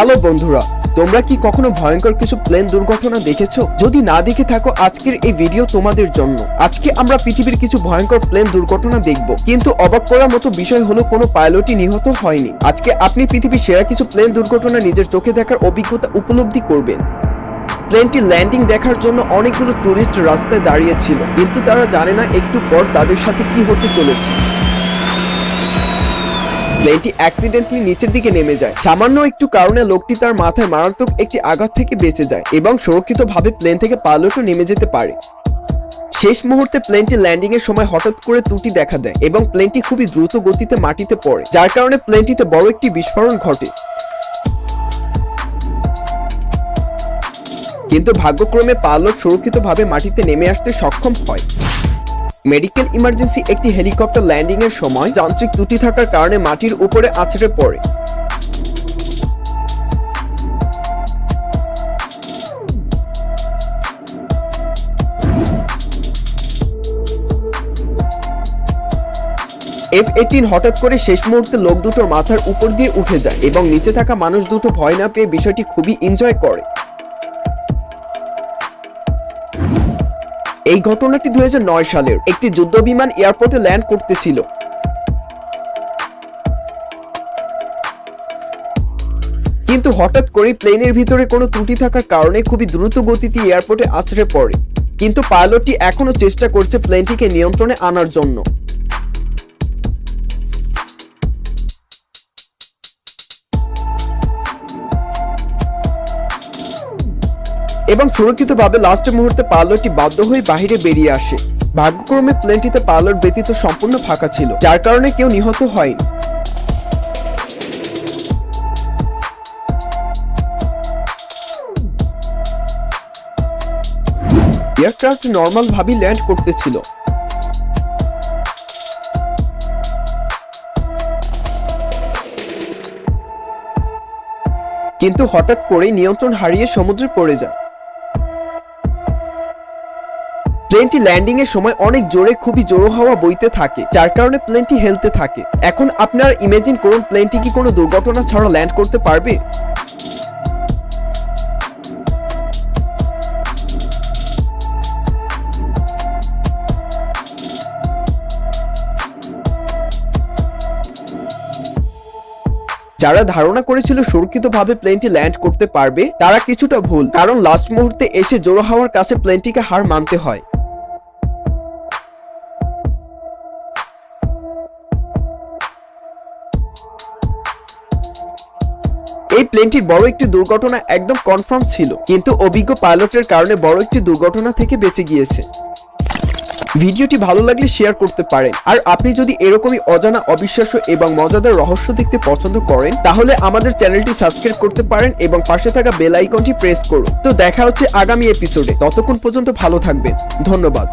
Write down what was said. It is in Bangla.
হ্যালো বন্ধুরা, তোমরা কি কখনো ভয়ঙ্কর কিছু প্লেন দুর্ঘটনা দেখেছো? যদি না দেখে থাকো, আজকের এই ভিডিও তোমাদের জন্য। আজকে আমরা পৃথিবীর কিছু ভয়ঙ্কর প্লেন দুর্ঘটনা দেখব, কিন্তু অবাক করার মতো বিষয় হলো কোনো পাইলটই নিহত হয়নি। আজকে আপনি পৃথিবীর সেরা কিছু প্লেন দুর্ঘটনা নিজের চোখে দেখার অভিজ্ঞতা উপলব্ধি করবেন। প্লেনটি ল্যান্ডিং দেখার জন্য অনেকগুলো টুরিস্ট রাস্তায় দাঁড়িয়ে ছিল, কিন্তু তারা জানে না একটু পর তাদের সাথে কি হতে চলেছে। প্লেনটি অ্যাক্সিডেন্টলি নিচের দিকে নেমে যায়। সামান্য একটু কারণে লোকটি তার মাথায় মারাত্মক একটি আঘাত থেকে বেঁচে যায় এবং সুরক্ষিতভাবে প্লেন থেকে পাইলটও নেমে যেতে পারে। শেষ মুহূর্তে প্লেনটি ল্যান্ডিং এর সময় হঠাৎ করে ত্রুটি দেখা দেয় এবং প্লেনটি খুবই দ্রুত গতিতে মাটিতে পড়ে, যার কারণে প্লেনটিতে বড় একটি বিস্ফোরণ ঘটে। কিন্তু ভাগ্যক্রমে পাইলট সুরক্ষিতভাবে মাটিতে নেমে আসতে সক্ষম হয়। মেডিকেল ইমার্জেন্সি একটি হেলিকপ্টার ল্যান্ডিং এর সময় যান্ত্রিক ত্রুটি থাকার কারণে মাটির উপরে আছড়ে পড়ে। F-18 হঠাৎ করে শেষ মুহূর্তে লোক দুটোর মাথার উপর দিয়ে উঠে যায় এবং নিচে থাকা মানুষ দুটো ভয় না পেয়ে বিষয়টি খুবই এনজয় করে। এই ঘটনাটি 2009 সালের একটি যুদ্ধ বিমান এয়ারপোর্টে ল্যান্ড করতেছিল। কিন্তু হঠাৎ করে প্লেনের ভিতরে কোনো ত্রুটি থাকার কারণে খুবই দ্রুত গতিতে এয়ারপোর্টে আছড়ে পড়ে। কিন্তু পাইলটটি এখনো চেষ্টা করছে প্লেনটিকে নিয়ন্ত্রণে আনার জন্য। এবং সুরক্ষিতভাবে লাস্ট মুহূর্তে পাইলটটি বাধ্য হয়ে বাহিরে বেরিয়ে আসে। ভাগ্যক্রমে প্লেনটিতে পাইলট ব্যতীত সম্পূর্ণ ফাঁকা ছিল, যার কারণে কেউ নিহত হয়নি। এয়ারক্রাফট নর্মাল ভাবে ল্যান্ড করতেছিল, কিন্তু হঠাৎ করে নিয়ন্ত্রণ হারিয়ে সমুদ্রে পড়ে যায়। প্লেনটি ল্যান্ডিং এর সময় অনেক জোরে খুবই জোরে হাওয়া বইতে থাকে, যার কারণে প্লেনটি হেলতে থাকে। এখন আপনারা ইমাজিন করুন প্লেনটি কি কোনো দুর্ঘটনা ছাড়া ল্যান্ড করতে পারবে? যারা ধারণা করেছিল সুরক্ষিতভাবে প্লেনটি ল্যান্ড করতে পারবে, তারা কিছুটা ভুল, কারণ লাস্ট মুহূর্তে এসে জোড়ো হাওয়ার কাছে প্লেনটিকে হার মানতে হয়। এই প্লেনটির বড় একটি দুর্ঘটনা একদম কনফার্ম ছিল, কিন্তু অভিজ্ঞ পাইলটের কারণে বড় একটি দুর্ঘটনা থেকে বেঁচে গিয়েছে। ভিডিওটি ভালো লাগলে শেয়ার করতে পারেন। আর আপনি যদি এরকমই অজানা, অবিশ্বাস্য এবং মজাদার রহস্য দেখতে পছন্দ করেন, তাহলে আমাদের চ্যানেলটি সাবস্ক্রাইব করতে পারেন এবং পাশে থাকা বেল আইকনটি প্রেস করুন। তো দেখা হচ্ছে আগামী এপিসোডে। ততক্ষণ পর্যন্ত ভালো থাকবেন। ধন্যবাদ।